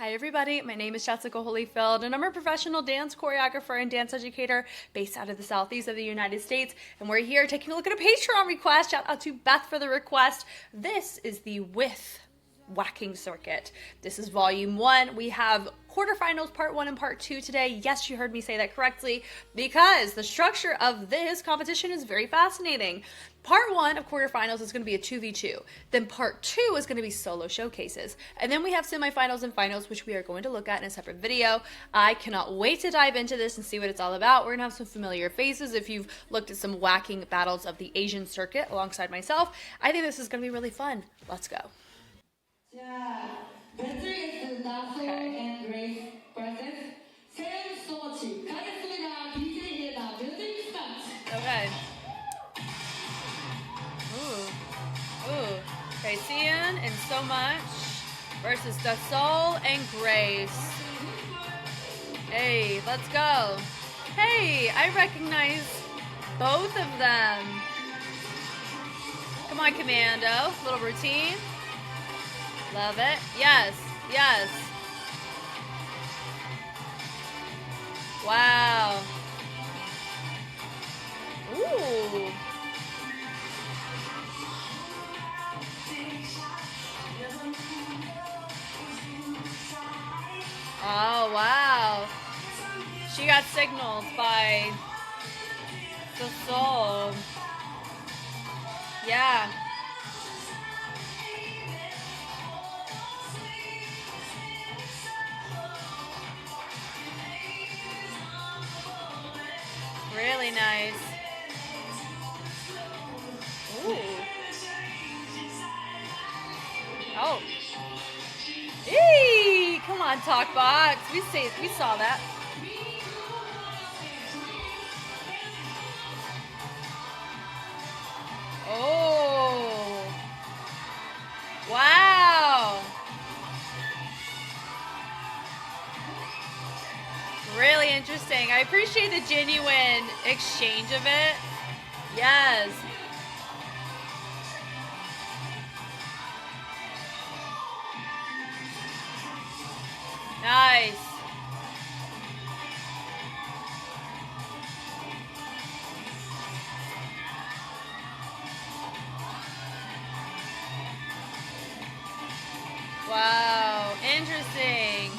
Hi everybody, my name is Jessica Holyfield and I'm a professional dance choreographer and dance educator based out of the southeast of the United States, and we're here taking a look at a Patreon request. Shout out to Beth for the request. This is the With Whacking Circuit. This is volume 1. We have quarterfinals part 1 and part 2 today. Yes, you heard me say that correctly, because the structure of this competition is very fascinating. Part 1 of quarterfinals is going to be a 2v2. Then part 2 is going to be solo showcases. And then we have semifinals and finals, which we are going to look at in a separate video. I cannot wait to dive into this and see what it's all about. We're going to have some familiar faces. If you've looked at some whacking battles of the Asian circuit alongside myself, I think this is going to be really fun. Let's go. Okay. Okay, Cian and So Much versus Doul and Grace. Hey, let's go. Hey, I recognize both of them. Come on, Commando. Little routine. Love it. Yes, yes. Wow. Ooh. Oh, wow. She got signaled by the soul. Yeah. Really nice. Ooh. Oh. Eee! Come on, Talkbox. We saw that. Oh. Wow. Really interesting. I appreciate the genuine exchange of it. Yes. Nice. Wow. Interesting.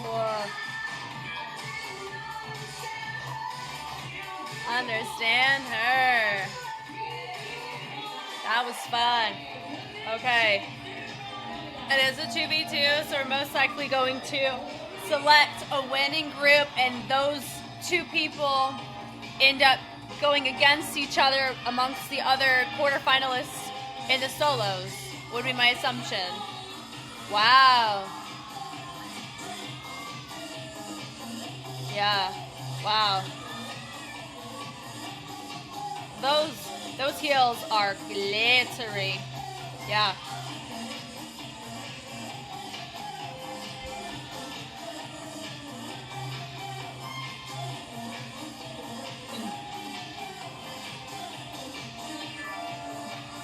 Whoa. Understand her. That was fun. Okay. It is a 2v2, so we're most likely going to select a winning group, and those two people end up going against each other amongst the other quarterfinalists in the solos, would be my assumption. Wow. Yeah. Wow. Those heels are glittery. Yeah.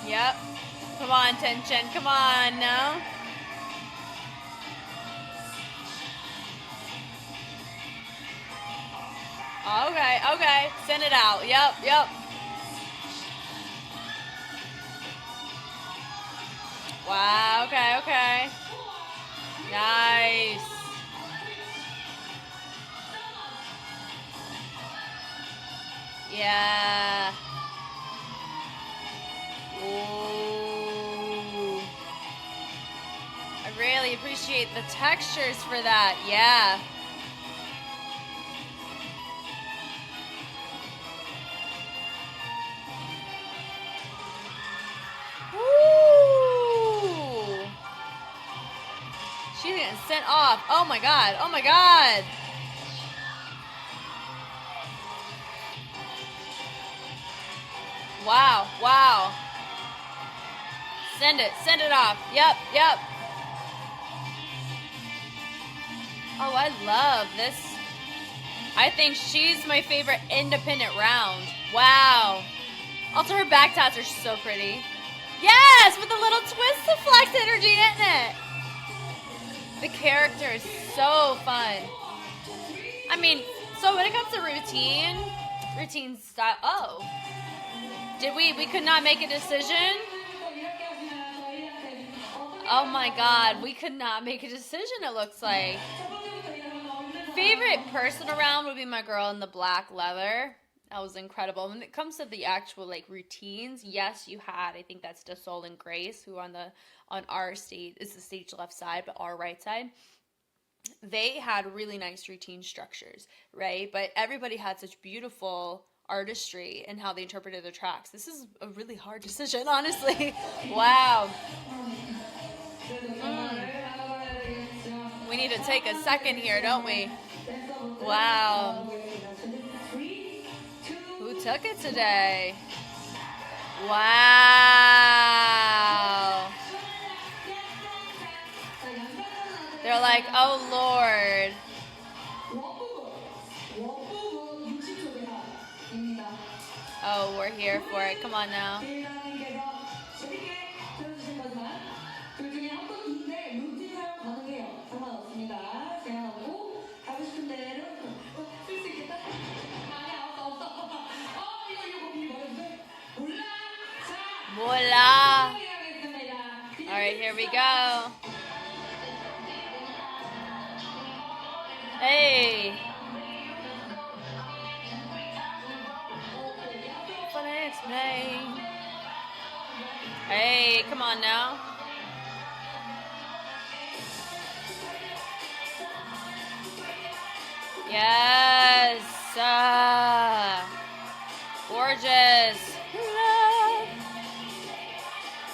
Yep. Come on, tension. Come on, no? Okay, okay. Send it out. Yep, yep. Wow, okay, okay. Nice. Yeah. Ooh. I really appreciate the textures for that. Yeah. Ooh. She's getting sent off. Oh my god. Oh my god. Wow. Wow. Send it off. Yep, yep. Oh, I love this. I think she's my favorite independent round. Wow. Also, her back tats are so pretty. Yes, with a little twist of flex energy, isn't it? The character is so fun. I mean, so when it comes to routine style. Oh, we could not make a decision? Oh my god, we could not make a decision, it looks like. Favorite person around would be my girl in the black leather. That was incredible. When it comes to the actual like routines, yes, you had. I think that's Doul and Grace, who on our stage is the stage left side, but our right side. They had really nice routine structures, right? But everybody had such beautiful artistry and how they interpreted their tracks. This is a really hard decision, honestly. Wow. We need to take a second here, don't we? Wow. Who took it today? Wow. They're like, oh Lord. Oh, we're here for it. Come on now. Voila. All right, here we go. Hey. Hey, come on now. Yes. Gorgeous.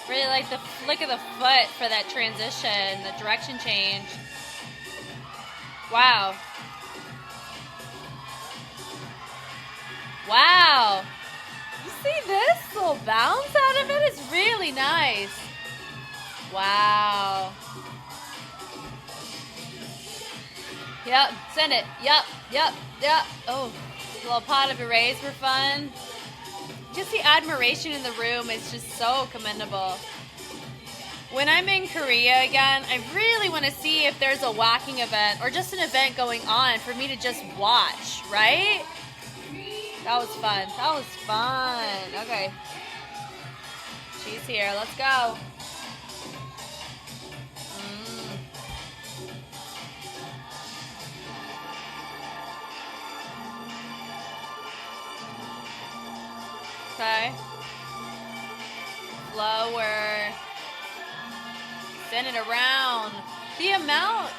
Really like the flick of the foot for that transition, the direction change. Wow. Wow. You see this little bounce out of it? It's really nice. Wow. Yep, send it. Yep. Oh, a little pot of berets for fun. Just the admiration in the room is just so commendable. When I'm in Korea again, I really want to see if there's a whacking event or just an event going on for me to just watch, right? That was fun. Okay. She's here. Let's go. Okay. Lower. Send it around. The amount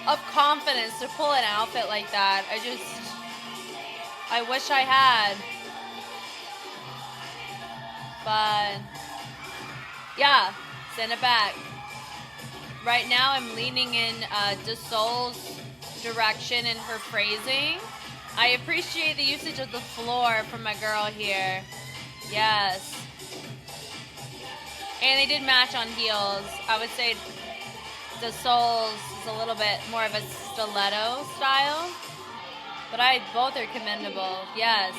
of confidence to pull an outfit like that, I wish I had. But yeah, send it back. Right now I'm leaning in Doul's direction and her phrasing. I appreciate the usage of the floor from my girl here. Yes. And they did match on heels. I would say Doul's is a little bit more of a stiletto style. But both are commendable. Yes.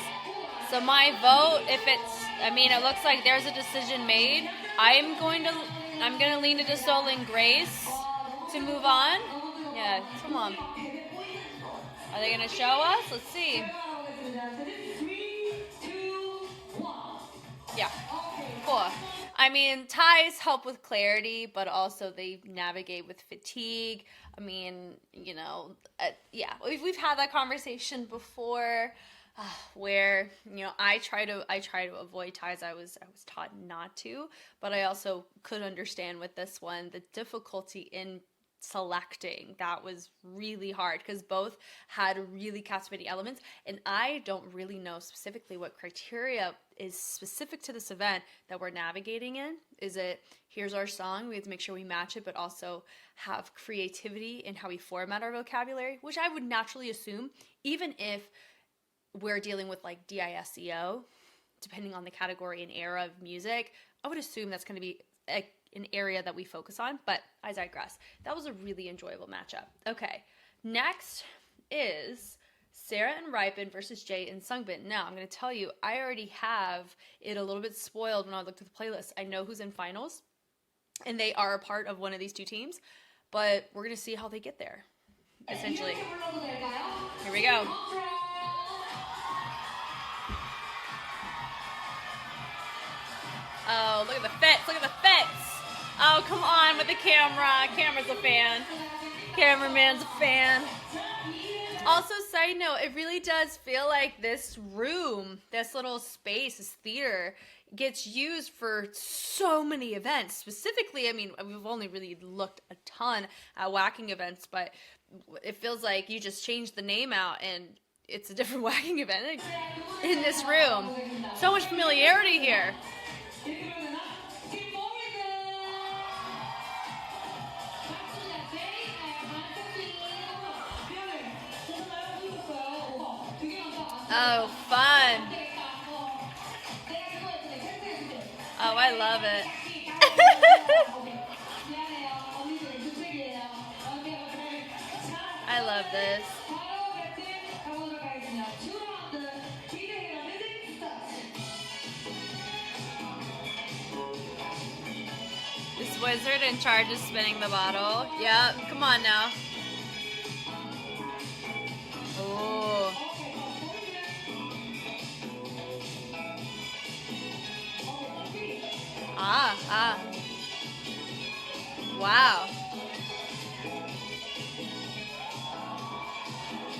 So my vote, it looks like there's a decision made. I'm going to lean to Doul and Grace to move on. Yeah, come on. Are they going to show us? Let's see. Yeah. Cool. I mean, ties help with clarity, but also they navigate with fatigue. I mean, yeah, we've had that conversation before, where I try to avoid ties. I was taught not to, but I also could understand with this one the difficulty in selecting. That was really hard because both had really captivating elements, and I don't really know specifically what criteria is specific to this event that we're navigating in. Is it, here's our song, we have to make sure we match it, but also have creativity in how we format our vocabulary, which I would naturally assume, even if we're dealing with like DISCO, depending on the category and era of music, I would assume that's going to be an area that we focus on, but I digress. That was a really enjoyable matchup. Okay, next is Sarah and Ripen versus Jay and Sungbin. Now, I'm going to tell you, I already have it a little bit spoiled when I looked at the playlist. I know who's in finals, and they are a part of one of these two teams, but we're going to see how they get there, essentially. Here we go. Oh, look at the fits. Look at the fits. Oh, come on with the camera. Camera's a fan. Cameraman's a fan. Also, side note, it really does feel like this room, this little space, this theater, gets used for so many events. Specifically, I mean, we've only really looked a ton at whacking events, but it feels like you just changed the name out and it's a different whacking event in this room. So much familiarity here. Oh, fun. Oh, I love it. I love this. This wizard in charge of spinning the bottle. Yep, come on now. Oh. Ah. Wow.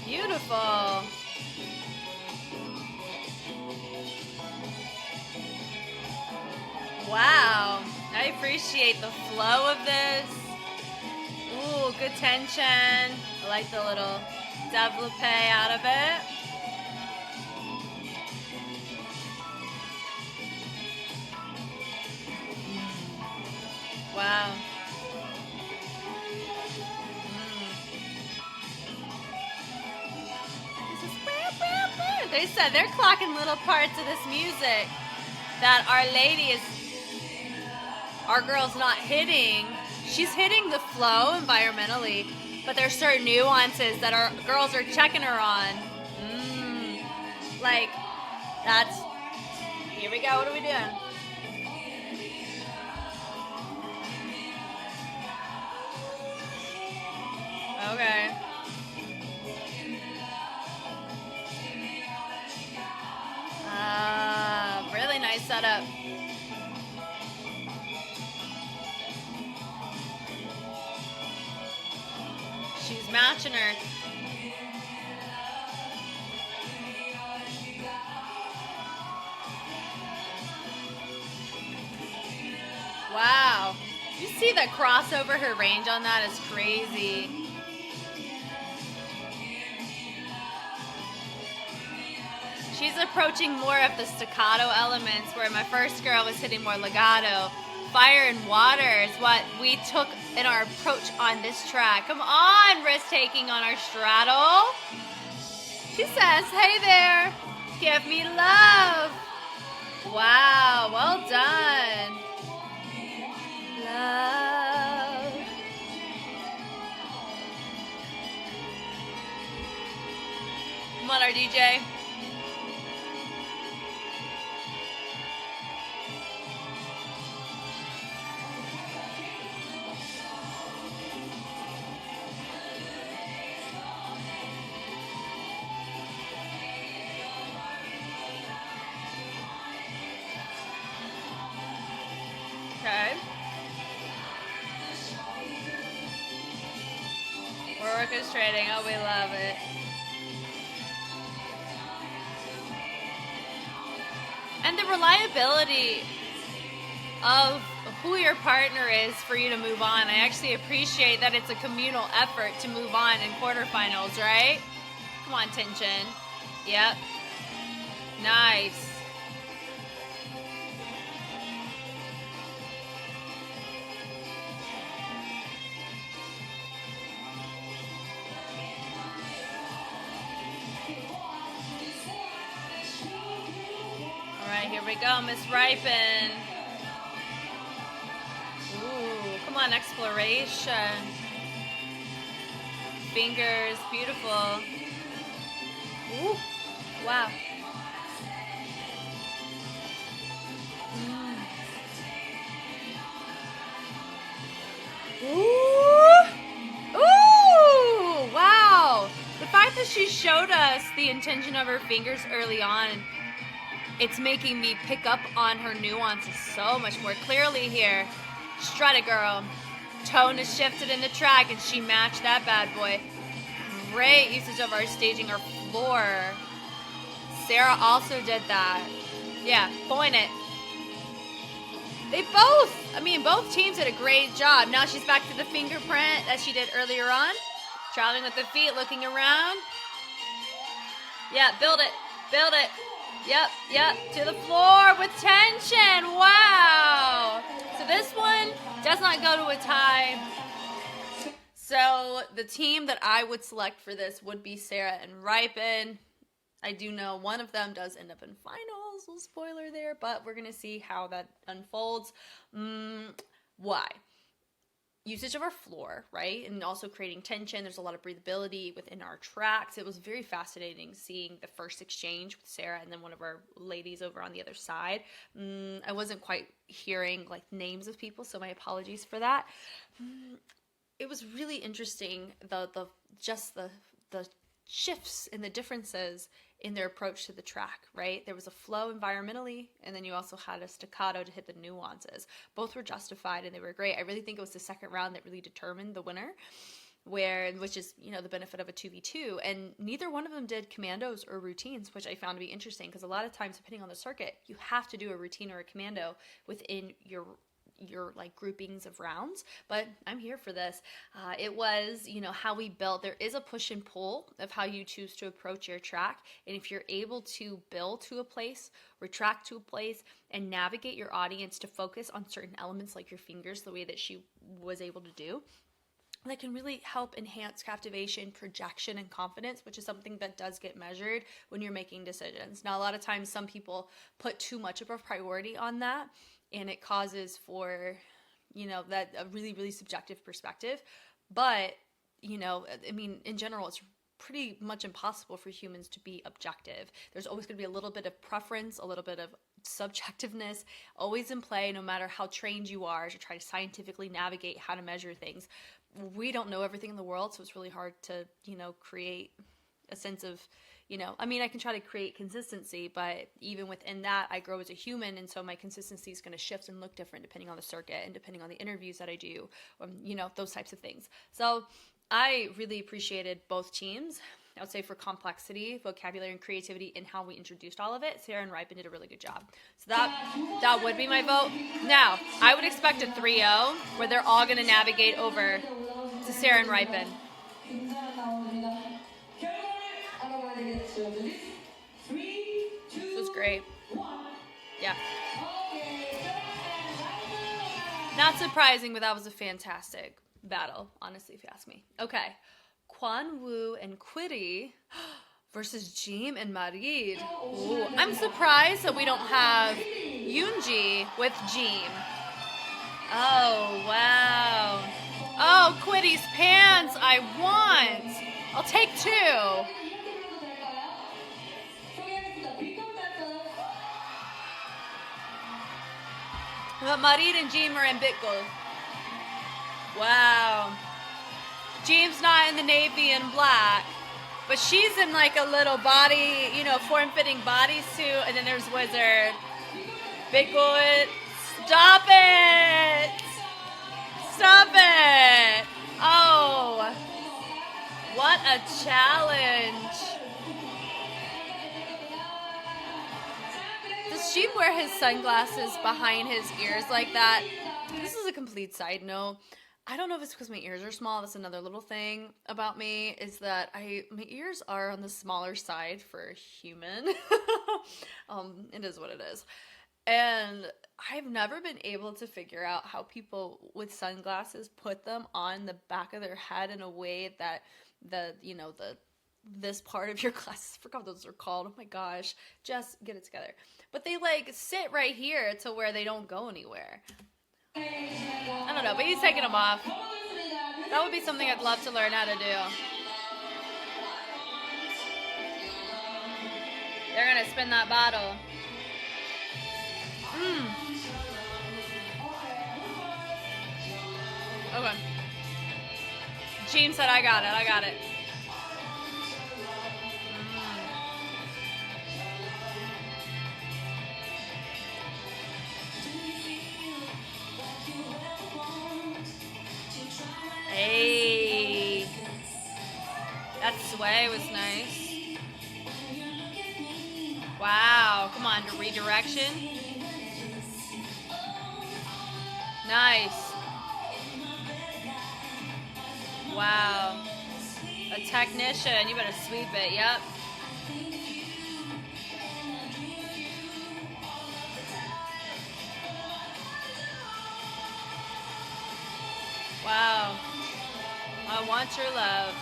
Beautiful. Wow. I appreciate the flow of this. Ooh, good tension. I like the little développé out of it. Wow. This is they said they're clocking little parts of this music that Our Lady our girl's not hitting. She's hitting the flow environmentally, but there's certain nuances that our girls are checking her on. Like, that's, here we go, what are we doing? Okay. Really nice setup. She's matching her. Wow. You see the crossover, her range on that is crazy. She's approaching more of the staccato elements, where my first girl was hitting more legato. Fire and water is what we took in our approach on this track. Come on, risk taking on our straddle. She says, hey there, give me love. Wow, well done. Love. Come on, our DJ. Okay. We're orchestrating. Oh, we love it. And the reliability of who your partner is for you to move on. I actually appreciate that it's a communal effort to move on in quarterfinals, right? Come on, tension. Yep. Nice. All right, here we go, Miss Ripen. Ooh. on, exploration. Fingers, beautiful. Ooh, wow. Ooh! Ooh! Wow! The fact that she showed us the intention of her fingers early on, it's making me pick up on her nuances so much more clearly here. Strut it, girl. Tone is shifted in the track, and she matched that bad boy. Great usage of our staging, our floor. Sarah also did that. Yeah, point it. Both teams did a great job. Now she's back to the fingerprint that she did earlier on. Traveling with the feet, looking around. Yeah, build it. Yep, to the floor with tension. Wow. So this one does not go to a tie. So the team that I would select for this would be Sarah and Ripen. I do know one of them does end up in finals. Little spoiler there, but we're going to see how that unfolds. Why? Usage of our floor, right? And also creating tension. There's a lot of breathability within our tracks. It was very fascinating seeing the first exchange with Sarah and then one of our ladies over on the other side. I wasn't quite hearing like names of people, so my apologies for that. It was really interesting, the shifts and the differences in their approach to the track, right? There was a flow environmentally, and then you also had a staccato to hit the nuances. Both were justified, and they were great. I really think it was the second round that really determined the winner, which is, the benefit of a 2v2, and neither one of them did commandos or routines, which I found to be interesting, because a lot of times, depending on the circuit, you have to do a routine or a commando within your like groupings of rounds, but I'm here for this. It was, how we built. There is a push and pull of how you choose to approach your track, and if you're able to build to a place, retract to a place, and navigate your audience to focus on certain elements like your fingers, the way that she was able to do, that can really help enhance captivation, projection, and confidence, which is something that does get measured when you're making decisions. Now, a lot of times some people put too much of a priority on that, and it causes for, that a really, really subjective perspective. But, in general, it's pretty much impossible for humans to be objective. There's always going to be a little bit of preference, a little bit of subjectiveness, always in play, no matter how trained you are to try to scientifically navigate how to measure things. We don't know everything in the world, so it's really hard to, create a sense of, I can try to create consistency, but even within that, I grow as a human, and so my consistency is going to shift and look different depending on the circuit and depending on the interviews that I do, those types of things. So I really appreciated both teams. I would say for complexity, vocabulary, and creativity in how we introduced all of it, Sarah and Ripen did a really good job. So that would be my vote. Now, I would expect a 3-0 where they're all going to navigate over to Sarah and Ripen. It was great. Yeah. Not surprising, but that was a fantastic battle, honestly, if you ask me. Okay. Quan Wu and Quitty versus Jim and Marid. Ooh, I'm surprised that we don't have Yoonji with Jim. Oh, wow. Oh, Quitty's pants, I want. I'll take 2. But Marid and Jim are in Bitcoin. Wow. Jim's not in the navy and black, but she's in like a little body, form-fitting bodysuit, and then there's Wizard. Bitcoin. Stop it! Stop it! Oh. What a challenge. Does Jim wear his sunglasses behind his ears like that? This is a complete side note. I don't know if it's because my ears are small. That's another little thing about me, is that my ears are on the smaller side for a human. It is what it is. And I've never been able to figure out how people with sunglasses put them on the back of their head in a way that this part of your glasses, I forgot what those are called. Oh my gosh, just get it together. But they like sit right here to where they don't go anywhere. I don't know, but he's taking them off. That would be something I'd love to learn how to do. They're gonna spin that bottle. Okay. Gene said I got it. I got it. Hey. That sway was nice. Wow. Come on, to redirection. Nice. Wow. A technician. You better sweep it. Yep. Wow. I want your love.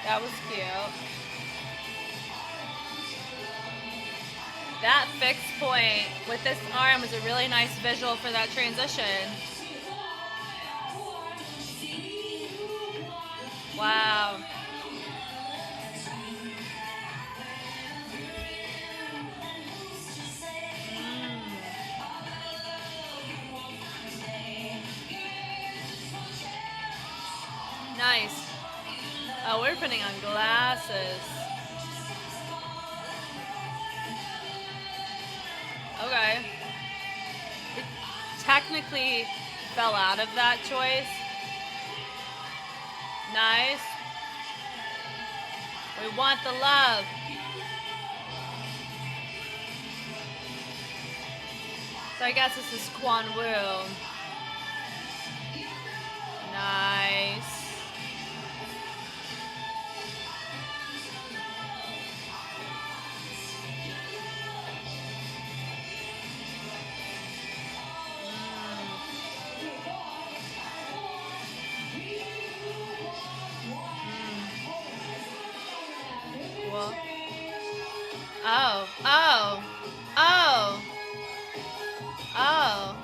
That was cute. That fixed point with this arm was a really nice visual for that transition. Wow. Nice. Oh, we're putting on glasses. Okay. It technically fell out of that choice. Nice. We want the love. So I guess this is Quan Wu. Nice. Cool. Oh, oh, oh, oh.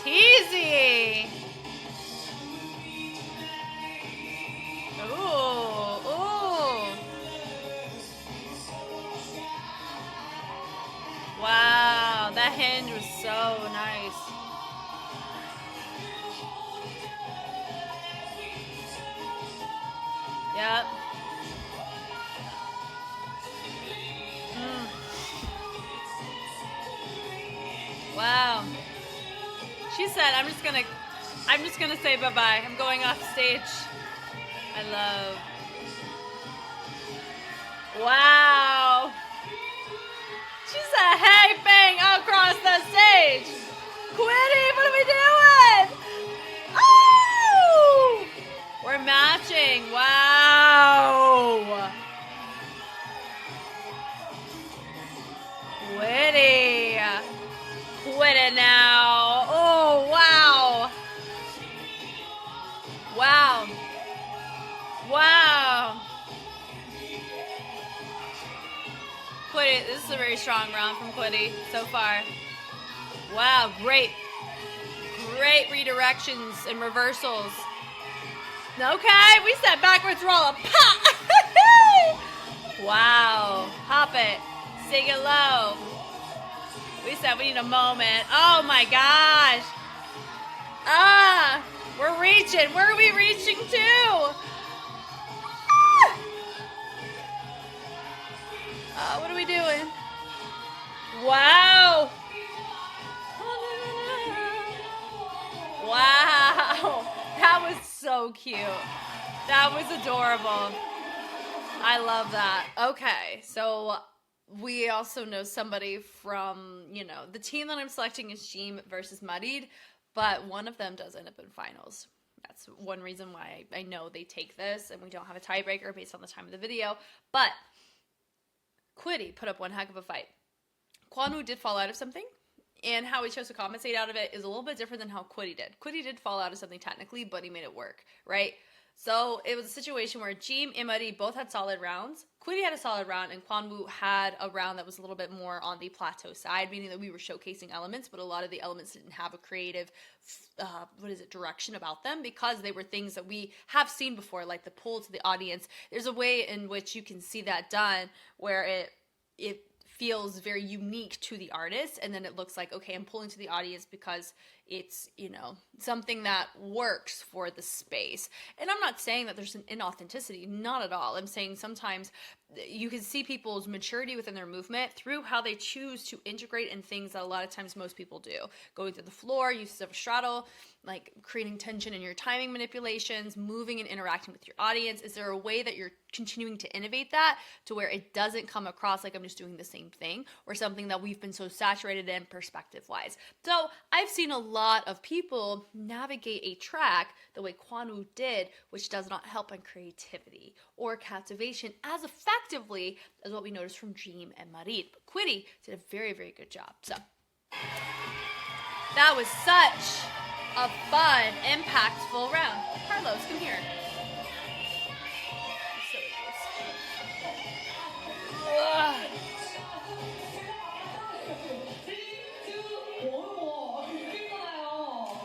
Teasy. Ooh, ooh. Wow, that hinge was so nice. Yep. Wow. She said, I'm just gonna say bye-bye. I'm going off stage. I love. Wow. She said, hey, bang, across the stage. Quitty, what are we doing? Oh! We're matching. Wow. Quitty. Quit it now. Oh, wow. Wow. Wow. Quitty, this is a very strong round from Quitty so far. Wow, great redirections and reversals. Okay, we said backwards roll up. Wow, hop it, sing it low. We said we need a moment. Oh my gosh. We're reaching. Where are we reaching to? What are we doing? Wow. Wow. That was so cute. That was adorable. I love that. Okay, so we also know somebody from, the team that I'm selecting is Sheem versus Muddied, but one of them does end up in finals. That's one reason why I know they take this, and we don't have a tiebreaker based on the time of the video. But Quitty put up one heck of a fight. Kwanwoo did fall out of something, and how he chose to compensate out of it is a little bit different than how Quiddy did. Quiddy did fall out of something technically, but he made it work, right? So it was a situation where Jim and Marie both had solid rounds. Quiddy had a solid round, and Kwanwoo had a round that was a little bit more on the plateau side, meaning that we were showcasing elements, but a lot of the elements didn't have a creative, direction about them, because they were things that we have seen before, like the pull to the audience. There's a way in which you can see that done where it feels very unique to the artist, and then it looks like, okay, I'm pulling to the audience because it's, something that works for the space. And I'm not saying that there's an inauthenticity, not at all. I'm saying sometimes you can see people's maturity within their movement through how they choose to integrate in things that a lot of times most people do. Going through the floor, uses of straddle, like creating tension in your timing manipulations, moving and interacting with your audience. Is there a way that you're continuing to innovate that to where it doesn't come across like I'm just doing the same thing, or something that we've been so saturated in perspective-wise? So I've seen a lot of people navigate a track the way Kwanwoo did, which does not help on creativity or captivation as effectively as what we noticed from Dream and Marit. But Quiddy did a very, very good job. So that was such a fun, impactful round. Carlos, come here.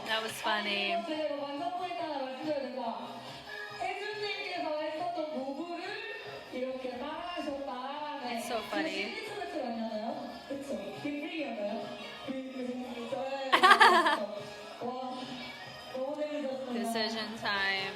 That was funny. It's so funny. Decision time.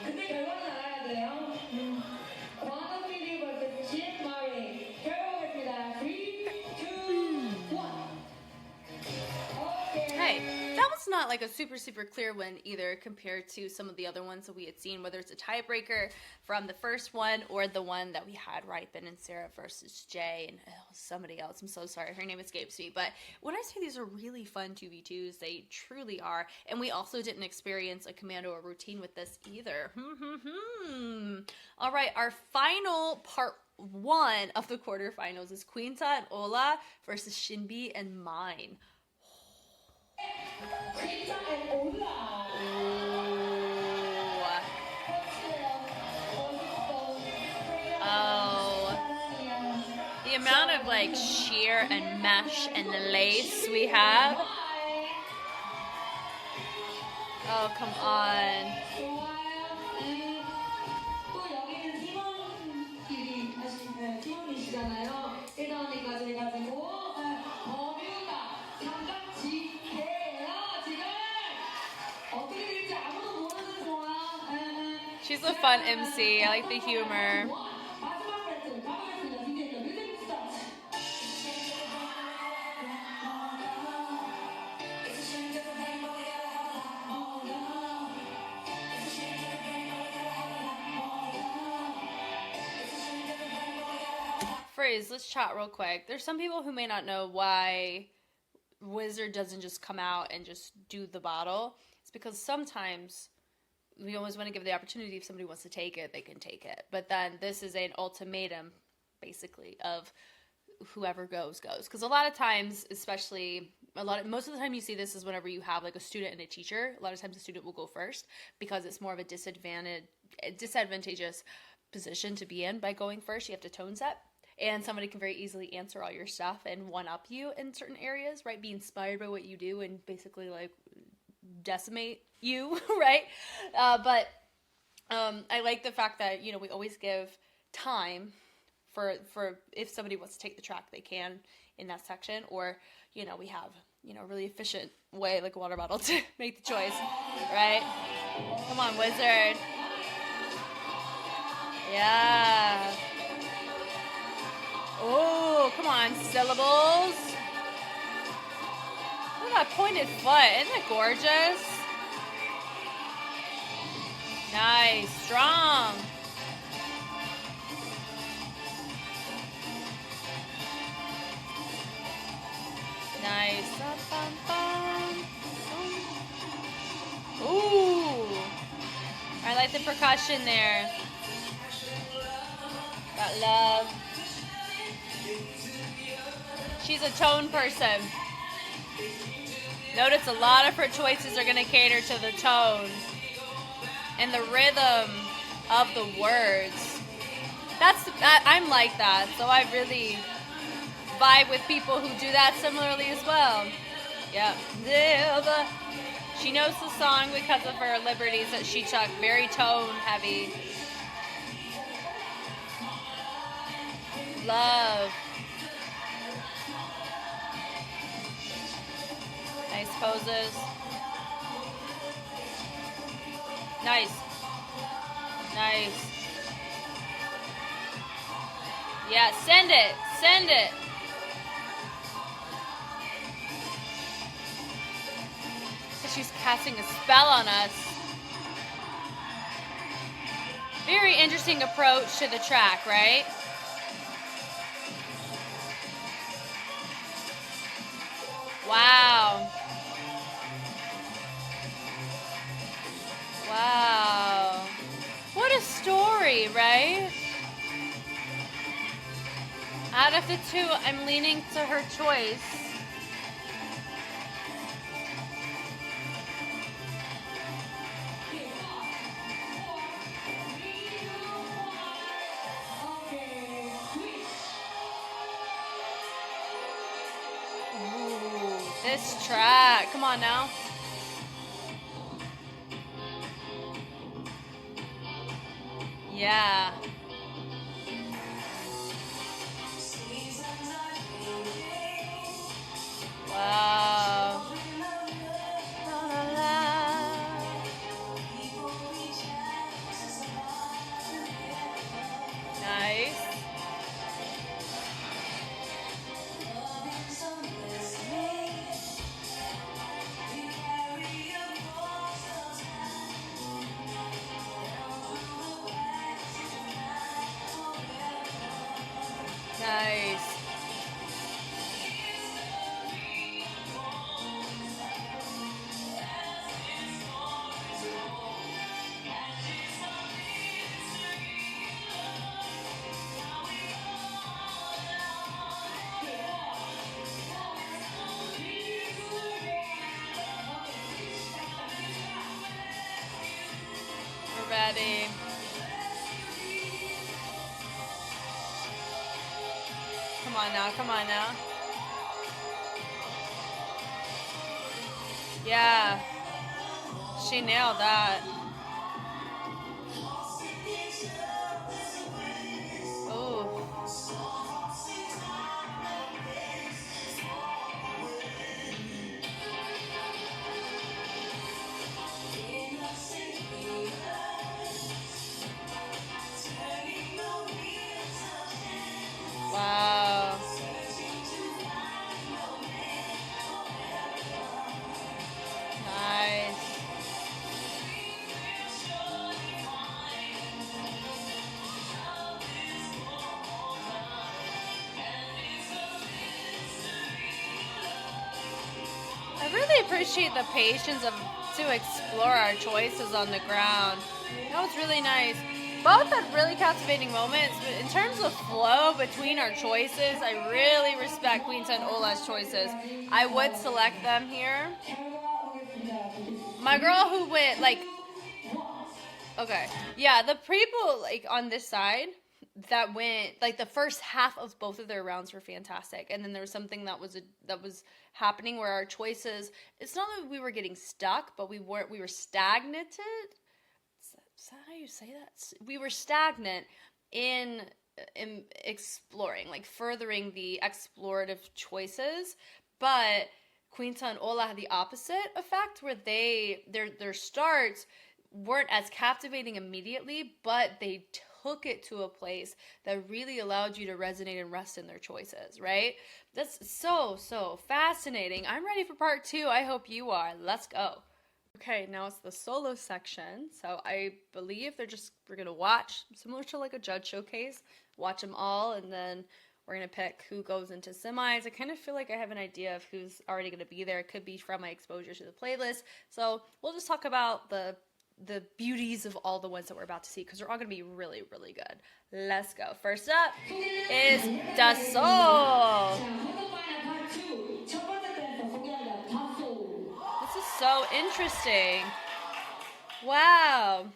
Hey, that was not like a super clear win either compared to some of the other ones that we had seen, whether it's a tiebreaker from the first one or the one that we had Ripen and Sarah versus Jay and somebody else. I'm so sorry, her name escapes me. But when I say these are really fun 2v2s, they truly are. And we also didn't experience a commando or routine with this either. All right, our final part one of the quarterfinals is Quinta and Ola versus Shinbi and Mine. Quinta and Ola. Oh. The amount of like sheer and mesh and lace we have. Oh, come on. She's a fun MC. I like the humor. Phrase, let's chat real quick. There's some people who may not know why Wizard doesn't just come out and just do the battle. It's because sometimes we always want to give the opportunity, if somebody wants to take it, they can take it. But then this is an ultimatum, basically, of whoever goes. Because a lot of times, especially, most of the time you see this is whenever you have like a student and a teacher. A lot of times the student will go first because it's more of a disadvantageous position to be in by going first. You have to tone set. And somebody can very easily answer all your stuff and one-up you in certain areas, right? Be inspired by what you do and basically like decimate you, right? But I like the fact that, we always give time for if somebody wants to take the track, they can in that section, or, we have, a really efficient way, like a water bottle, to make the choice, right? Come on, Wizard. Yeah. Oh, come on, syllables. Look at that pointed foot. Isn't that gorgeous? Nice. Strong. Nice. Ooh. I like the percussion there. Got love. she's a tone person. Notice a lot of her choices are going to cater to the tone and the rhythm of the words. I'm like that, so I really vibe with people who do that similarly as well. Yeah. She knows the song because of her liberties that she took. Very tone heavy. Love. Nice poses. Nice. Nice. Yeah, send it. Send it. She's casting a spell on us. Very interesting approach to the track, right? Wow. Wow. What a story, right? Out of the two, I'm leaning to her choice. Ooh, this track. Come on now. Yeah. Wow. Nice. Nice. We're ready. Come on now, come on now. Yeah. She nailed that. Ooh. Wow. Nice. I really appreciate the patience to explore our choices on the ground. That was really nice. Both had really captivating moments, but in terms of flow between our choices, I really respect Quinta and Ola's choices. I would select them here. My girl who went, okay. Yeah, the people, on this side that went, the first half of both of their rounds were fantastic. And then there was something that was happening where our choices, it's not that we were getting stuck, but we were stagnated. Is that how you say that? We were stagnant in exploring, furthering the explorative choices, but Quinta and Ola had the opposite effect, where their starts weren't as captivating immediately, but they took it to a place that really allowed you to resonate and rest in their choices, right? That's so fascinating. I'm ready for part 2. I hope you are. Let's go. Okay, now it's the solo section. So I believe we're going to watch, similar to a judge showcase, watch them all, and then we're going to pick who goes into semis. I kind of feel like I have an idea of who's already going to be there. It could be from my exposure to the playlist. So we'll just talk about the beauties of all the ones that we're about to see, because they're all going to be really, really good. Let's go. First up is Doul. 2, 첫 번째 댄서 소개합니다. Doul. This is so interesting. Wow.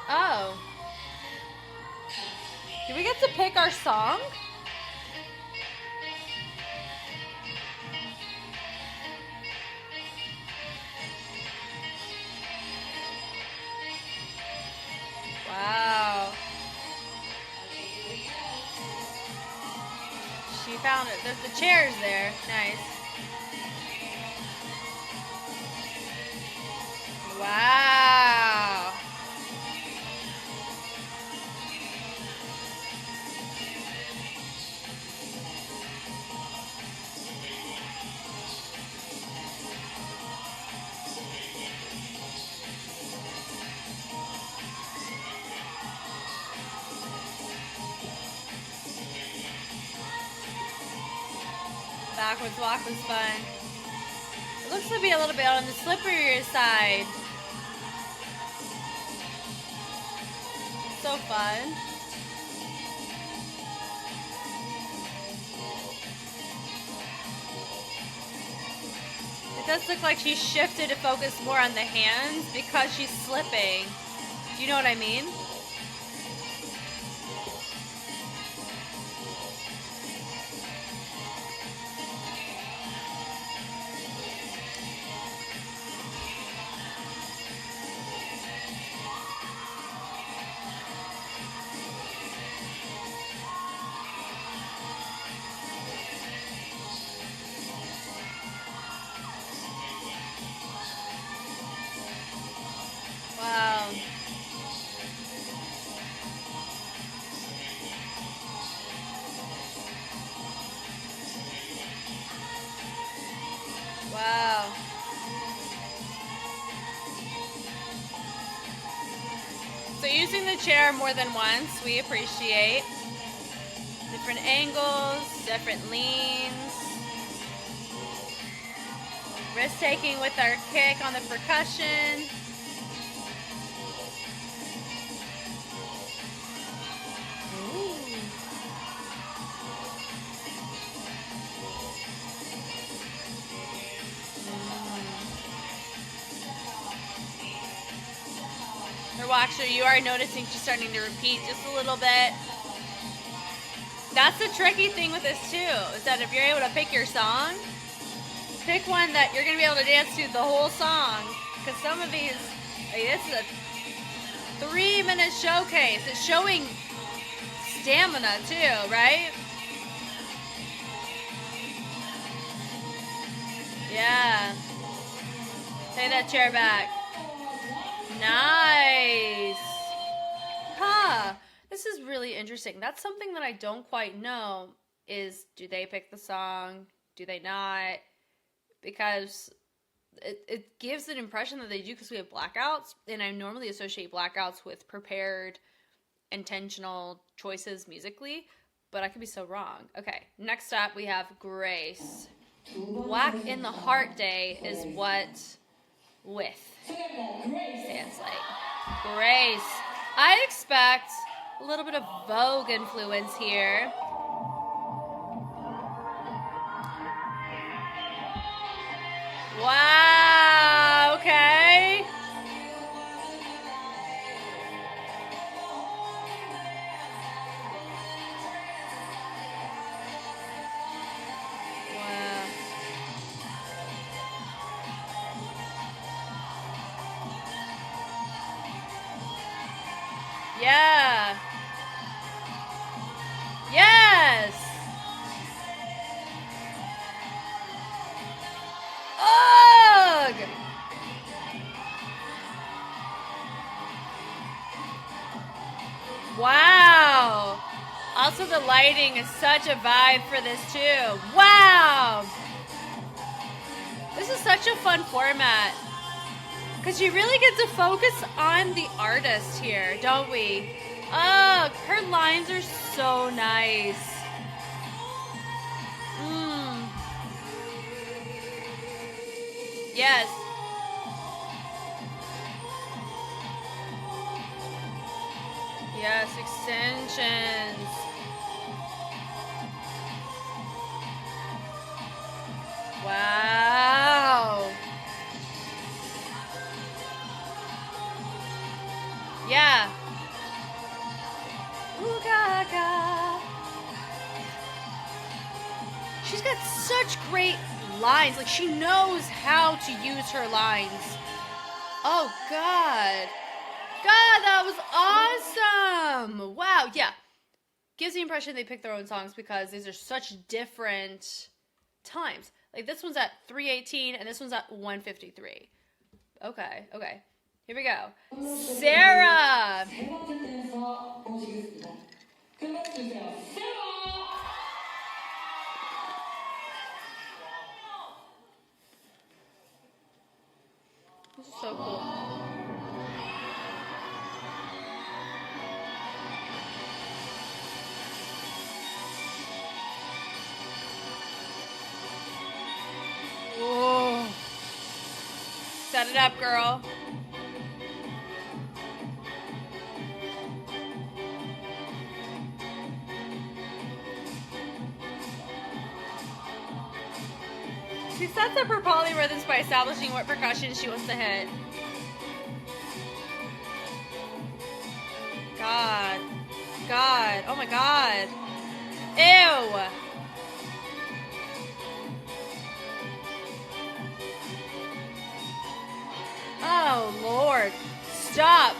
Oh. Do we get to pick our song? Wow. She found it. There's the chairs there. Nice. Wow. Backwards walk was fun. It looks to be a little bit on the slipperier side. So fun. It does look like she shifted to focus more on the hands because she's slipping. Do you know what I mean? Wow. Wow. So using the chair more than once, we appreciate. Different angles, different leans. Risk taking with our kick on the percussion. Her watcher, you are noticing she's starting to repeat just a little bit. That's the tricky thing with this too, is that if you're able to pick your song, pick one that you're going to be able to dance to the whole song. Because some of these, this is a 3-minute showcase. It's showing stamina too, right? Yeah. Take that chair back. Nice. Huh. This is really interesting. That's something that I don't quite know is, do they pick the song? Do they not? Because it gives an impression that they do because we have blackouts. And I normally associate blackouts with prepared, intentional choices musically. But I could be so wrong. Okay, next up we have Grace. Black in the Heart Day is what with stands like. Grace. I expect a little bit of Vogue influence here. Wow, okay. Wow. Yeah. Yes. Ugh. Wow. Also, the lighting is such a vibe for this too. Wow. This is such a fun format. Because you really get to focus on the artist here, don't we? Oh, her lines are so nice. Yes. Yes. extensions. Wow. Yeah. Ooh, gaga. She's got such great lines. Like, she knows how to use her lines. Oh, God. God, that was awesome. Wow. Yeah. Gives the impression they pick their own songs because these are such different times. Like, this one's at 3:18 and this one's at 1:53. Okay. Here we go. Sarah. This is so cool. Whoa. Set it up, girl. She sets up her polyrhythms by establishing what percussion she wants to hit. God. Oh my God. Ew. Oh, Lord. Stop.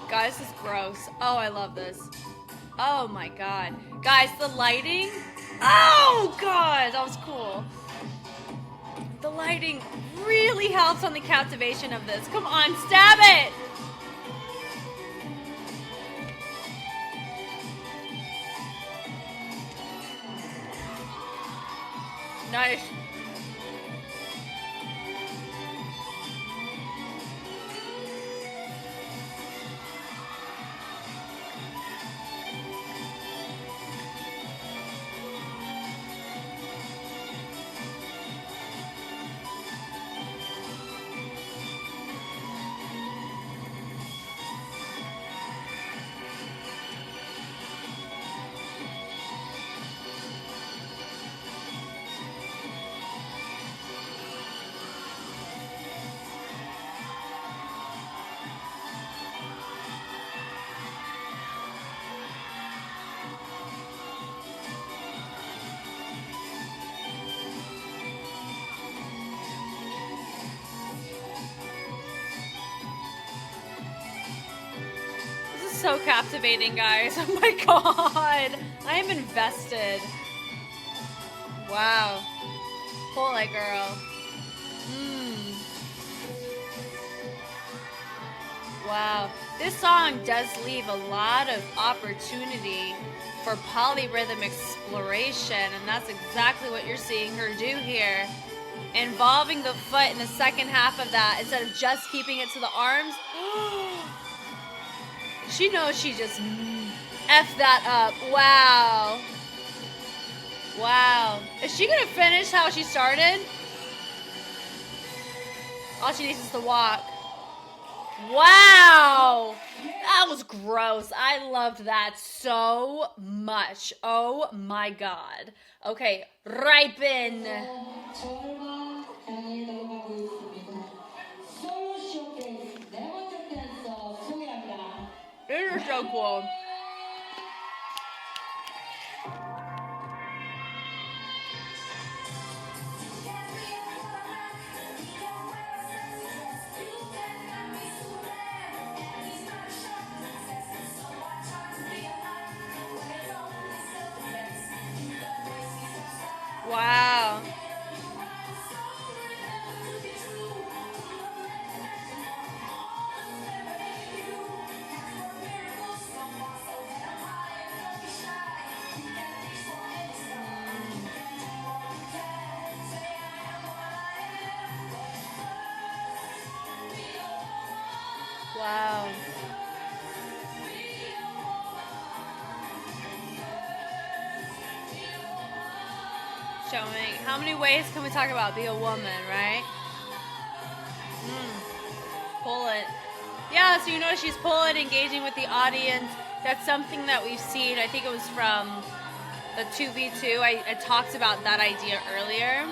Guys, this is gross. Oh, I love this. Oh my God. Guys, the lighting. Oh God, that was cool. The lighting really helps on the captivation of this. Come on, stab it! Nice. So captivating, guys. Oh my God. I am invested. Wow. Pull it, girl. Wow. This song does leave a lot of opportunity for polyrhythm exploration, and that's exactly what you're seeing her do here. Involving the foot in the second half of that instead of just keeping it to the arms. She knows she just F that up. Wow. Wow. Is she going to finish how she started? All she needs is to walk. Wow. That was gross. I loved that so much. Oh my God. Okay, Ripen. This is so cool. Wow. showing. How many ways can we talk about be a woman, right? Pull it. Yeah, so you notice she's pulling, engaging with the audience. That's something that we've seen. I think it was from the 2v2. I talked about that idea earlier.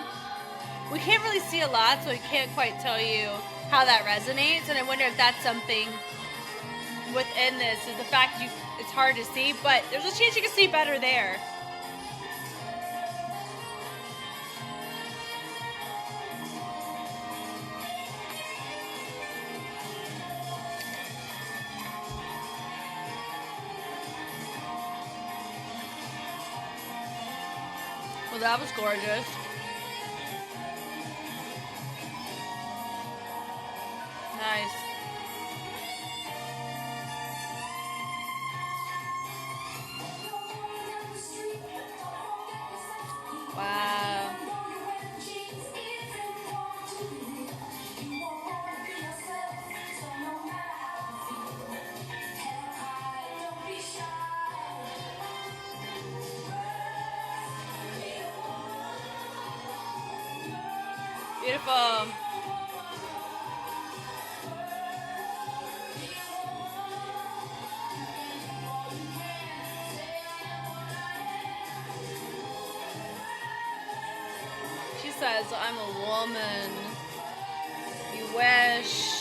We can't really see a lot, so I can't quite tell you how that resonates. And I wonder if that's something within this, is the fact it's hard to see, but there's a chance you can see better there. Well, that was gorgeous. Nice. Wow. Beautiful. She says, I'm a woman. You wish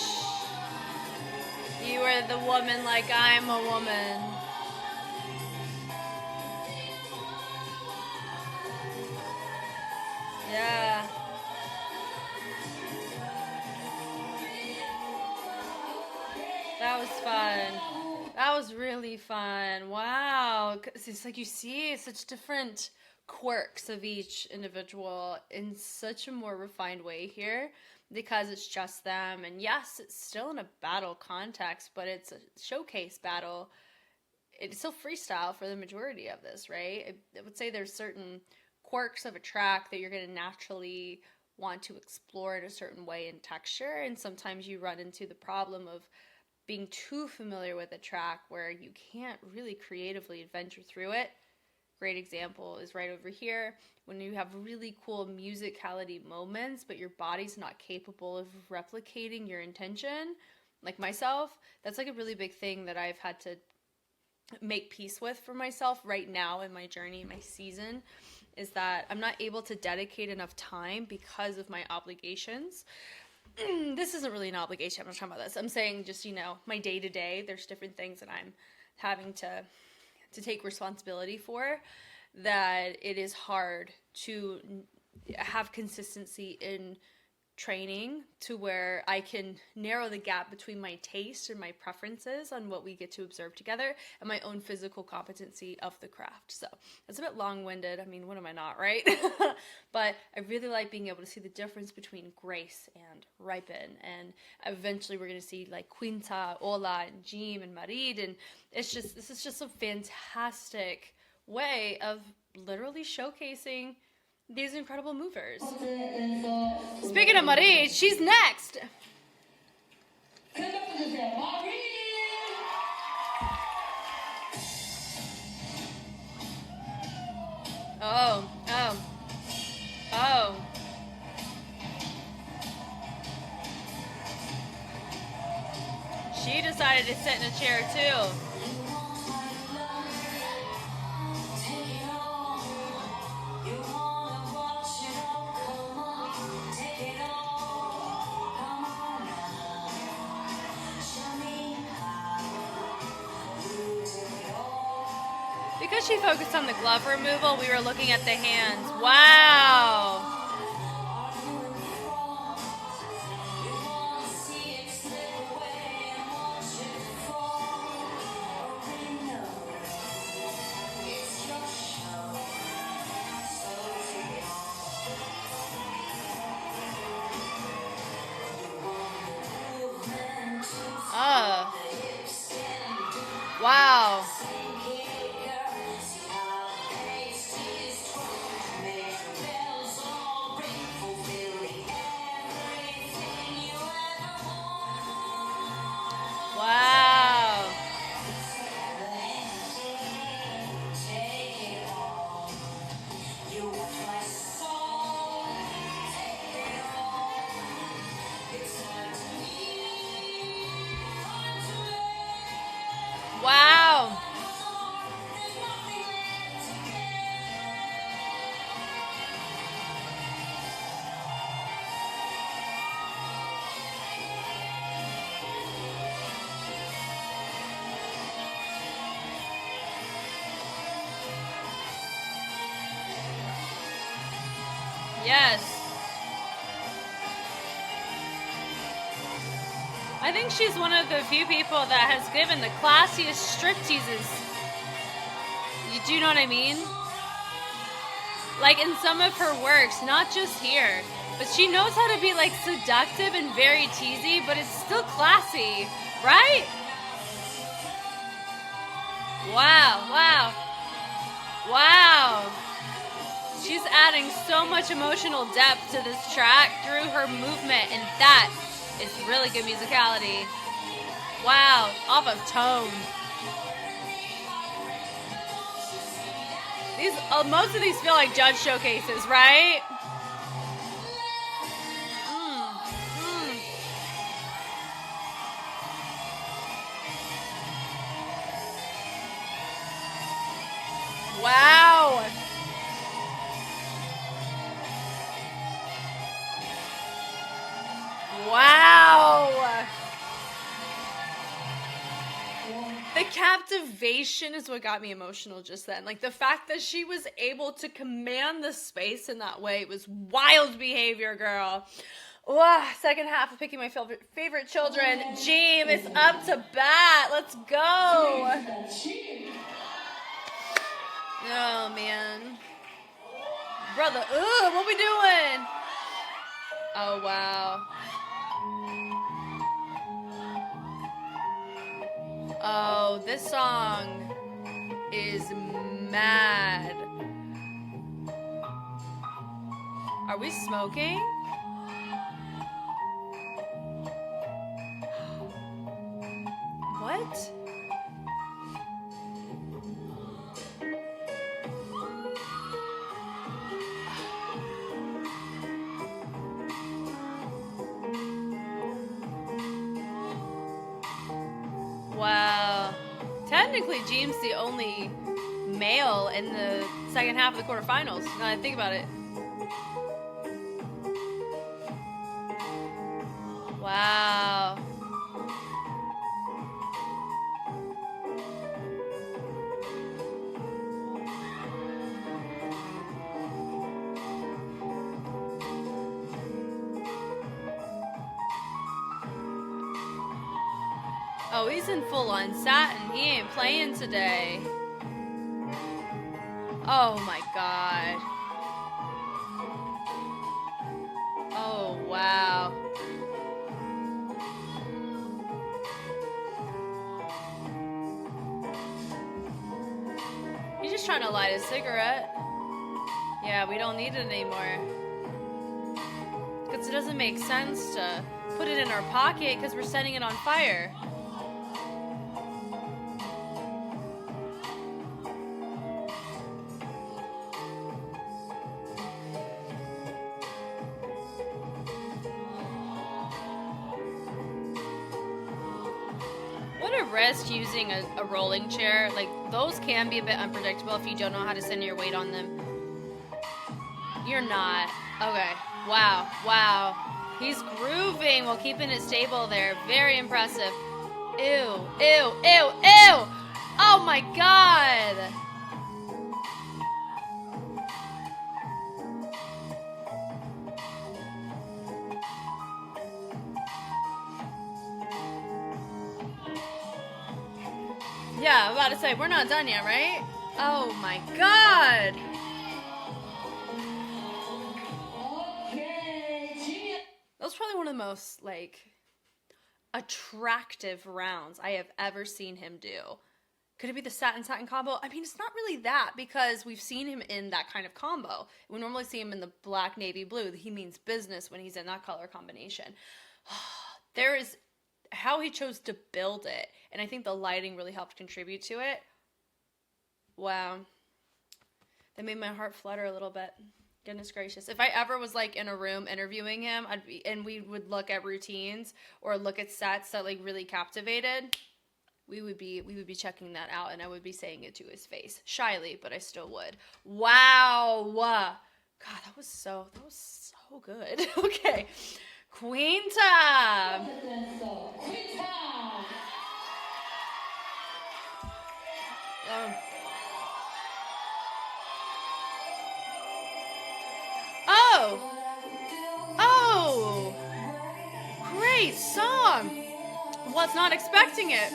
you were the woman like I'm a woman. Yeah. That was fun. That was really fun. Wow. 'Cause it's like you see such different quirks of each individual in such a more refined way here because it's just them. And yes, it's still in a battle context, but it's a showcase battle. It's still freestyle for the majority of this, right? I would say there's certain quirks of a track that you're going to naturally want to explore in a certain way in texture, and sometimes you run into the problem of being too familiar with a track where you can't really creatively adventure through it. Great example is right over here when you have really cool musicality moments, but your body's not capable of replicating your intention. Like myself, that's like a really big thing that I've had to make peace with for myself right now in my journey, my season, is that I'm not able to dedicate enough time because of my obligations. This isn't really an obligation. I'm not talking about this. I'm saying just, my day to day, there's different things that I'm having to take responsibility for, that it is hard to have consistency in training to where I can narrow the gap between my taste and my preferences on what we get to observe together and my own physical competency of the craft. So it's a bit long-winded. I mean, what am I not, right? But I really like being able to see the difference between Grace and Ripen, and eventually we're going to see like Quinta, Ola, and Jim and Marid, and this is just a fantastic way of literally showcasing these incredible movers. Speaking of Marie, she's next. Oh. She decided to sit in a chair too. Because she focused on the glove removal, we were looking at the hands. Wow. Wow. Yes. I think she's one of the few people that has given the classiest stripteases. Do you know what I mean? Like in some of her works, not just here. But she knows how to be like seductive and very teasy, but it's still classy, right? Wow, wow, wow. She's adding so much emotional depth to this track through her movement, and that is really good musicality. Wow, off of tone. Most of these feel like judge showcases, right? Wow. Wow. The captivation is what got me emotional just then. Like the fact that she was able to command the space in that way was wild behavior, girl. Second half of picking my favorite children. Jeem is up to bat. Let's go. Oh, man. Brother, what we doing? Oh, wow. Oh, this song is mad. Are we smoking? What? Wow. Technically, Jeem's the only male in the second half of the quarterfinals. Now that I think about it. Wow. Oh, he's in full-on satin. He ain't playing today. Oh my god. Oh, wow. He's just trying to light a cigarette. Yeah, we don't need it anymore. Because it doesn't make sense to put it in our pocket because we're setting it on fire. What a risk using a rolling chair. Like, those can be a bit unpredictable if you don't know how to center your weight on them. You're not. Okay. Wow. Wow. He's grooving while keeping it stable there. Very impressive. Ew. Ew. Ew. Ew. Oh my god. Yeah, I'm about to say, we're not done yet, right? Oh my god. That was probably one of the most, like, attractive rounds I have ever seen him do. Could it be the satin combo? I mean, it's not really that because we've seen him in that kind of combo. We normally see him in the black, navy, blue. He means business when he's in that color combination. There is how he chose to build it, and I think the lighting really helped contribute to it. Wow. That made my heart flutter a little bit. Goodness gracious. If I ever was like in a room interviewing him, and we would look at routines or look at sets that like really captivated, we would be checking that out, and I would be saying it to his face. Shyly, but I still would. Wow. God, that was so good. Okay. Queen time. Oh. go. Oh, great song. Was not expecting it.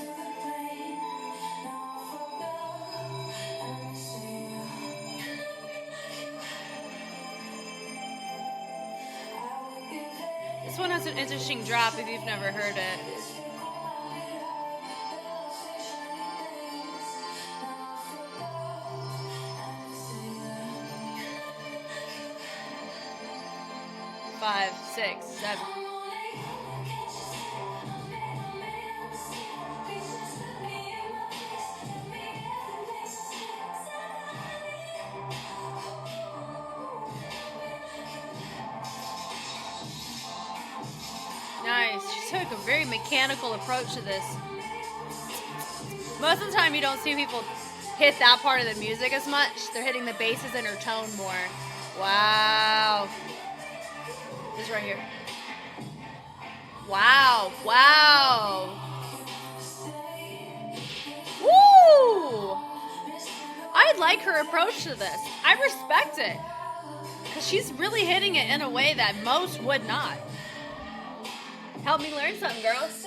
This one has an interesting drop if you've never heard it. Five, six, seven. Nice. She took a very mechanical approach to this. Most of the time you don't see people hit that part of the music as much. They're hitting the basses and her tone more. Wow. This right here. Wow. Wow. Woo! I like her approach to this. I respect it. Because she's really hitting it in a way that most would not. Help me learn something, girls.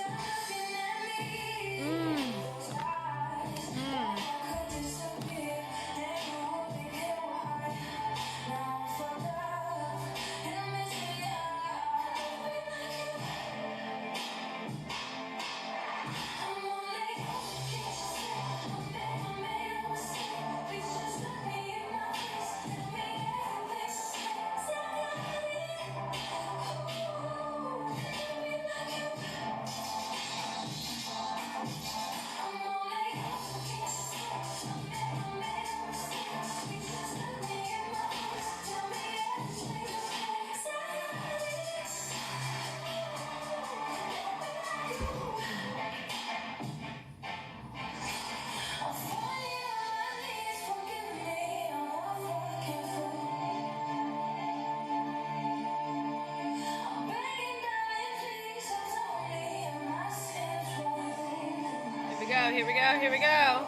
Here we go, here we go.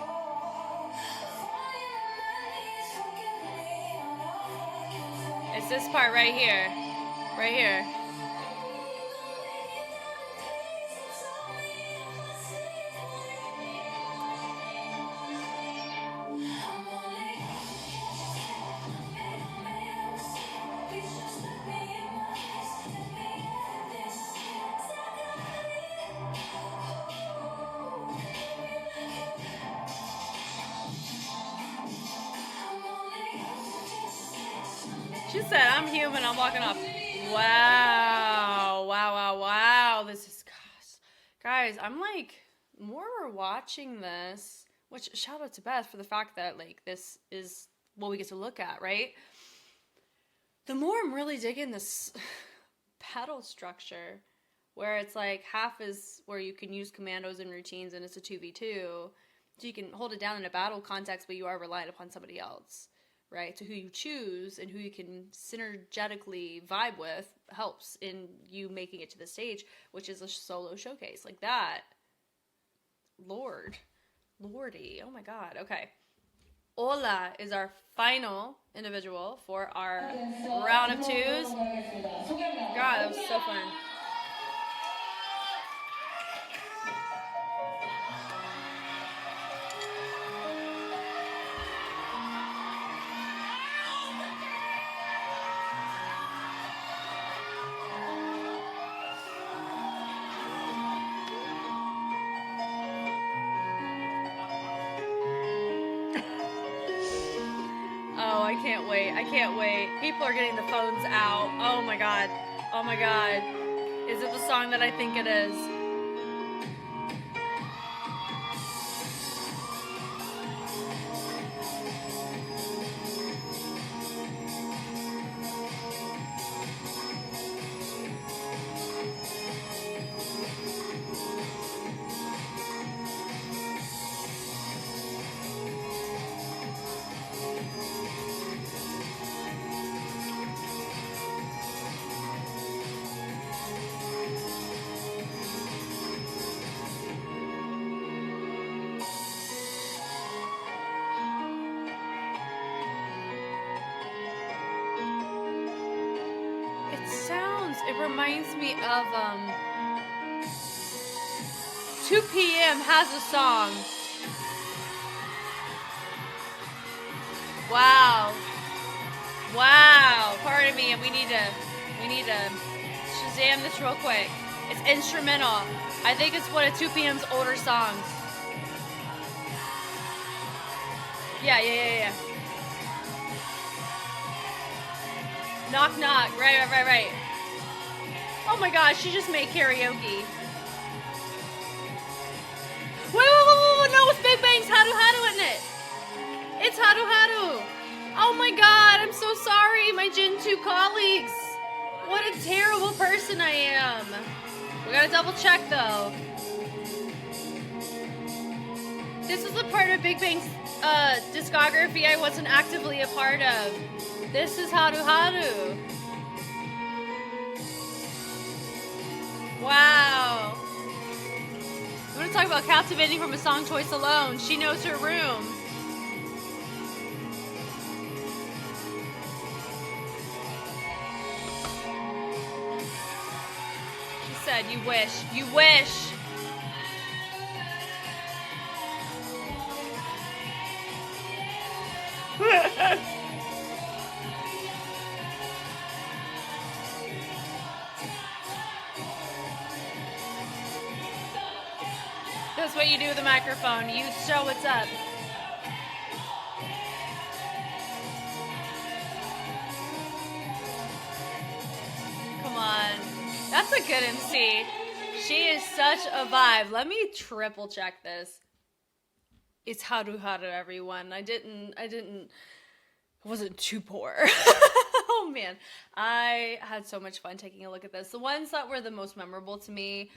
It's this part right here. Right here. She said, I'm human, I'm walking off. Wow. Wow, wow, wow. This is, gosh. Guys, I'm like, more we're watching this, which shout out to Beth for the fact that, like, this is what we get to look at, right? The more I'm really digging this pedal structure, where it's like half is where you can use commandos and routines and it's a 2v2, so you can hold it down in a battle context, but you are reliant upon somebody else. Right? So who you choose and who you can synergetically vibe with helps in you making it to the stage, which is a solo showcase. Like that. Lordy. Oh my God. Okay. Ola is our final individual for our round of twos. God, that was so fun. I can't wait. People are getting the phones out. Oh my God. Is it the song that I think it is? It reminds me of 2 p.m. has a song. Wow. Wow. Pardon me, and we need to Shazam this real quick. It's instrumental. I think it's one of 2 p.m.'s older songs. Yeah. Knock knock. Right. Oh my gosh, she just made karaoke. Wait, no, it's Big Bang's Hadu Hadu, isn't it? It's Hadu Hadu. Oh my god, I'm so sorry, my Gen 2 colleagues. What a terrible person I am. We gotta double check though. This was a part of Big Bang's discography I wasn't actively a part of. This is Hadu Hadu. Wow. We want to talk about captivating from a song choice alone. She knows her room. She said, you wish. You wish. That's what you do with the microphone. You show what's up. Come on. That's a good MC. She is such a vibe. Let me triple check this. It's Hadu Hadu, everyone. I wasn't too poor. Oh man. I had so much fun taking a look at this. The ones that were the most memorable to me,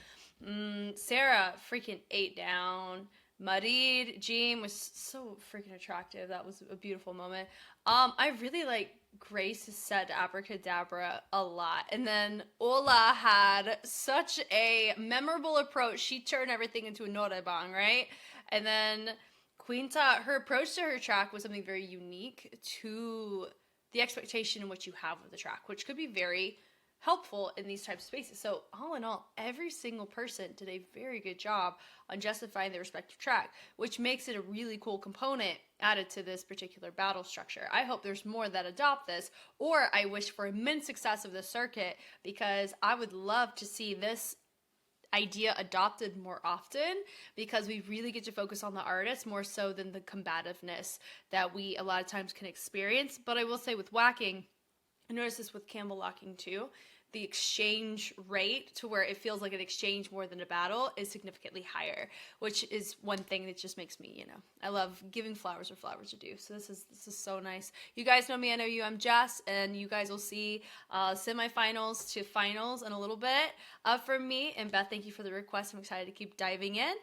Sarah freaking ate down. Muddied Jean was so freaking attractive. That was a beautiful moment. I really like Grace's set Abracadabra a lot. And then Ola had such a memorable approach. She turned everything into a norebang, right? And then Quinta, her approach to her track was something very unique to the expectation in which you have of the track, which could be very helpful in these types of spaces. So all in all, every single person did a very good job on justifying their respective track, which makes it a really cool component added to this particular battle structure. I hope there's more that adopt this, or I wish for immense success of the circuit, because I would love to see this idea adopted more often, because we really get to focus on the artist more so than the combativeness that we a lot of times can experience. But I will say with whacking, I noticed this with Campbell locking too, the exchange rate to where it feels like an exchange more than a battle is significantly higher, which is one thing that just makes me, I love giving flowers where flowers are due. So this is so nice. You guys know me, I know you, I'm Jess, and you guys will see semifinals to finals in a little bit from me. And Beth, thank you for the request. I'm excited to keep diving in.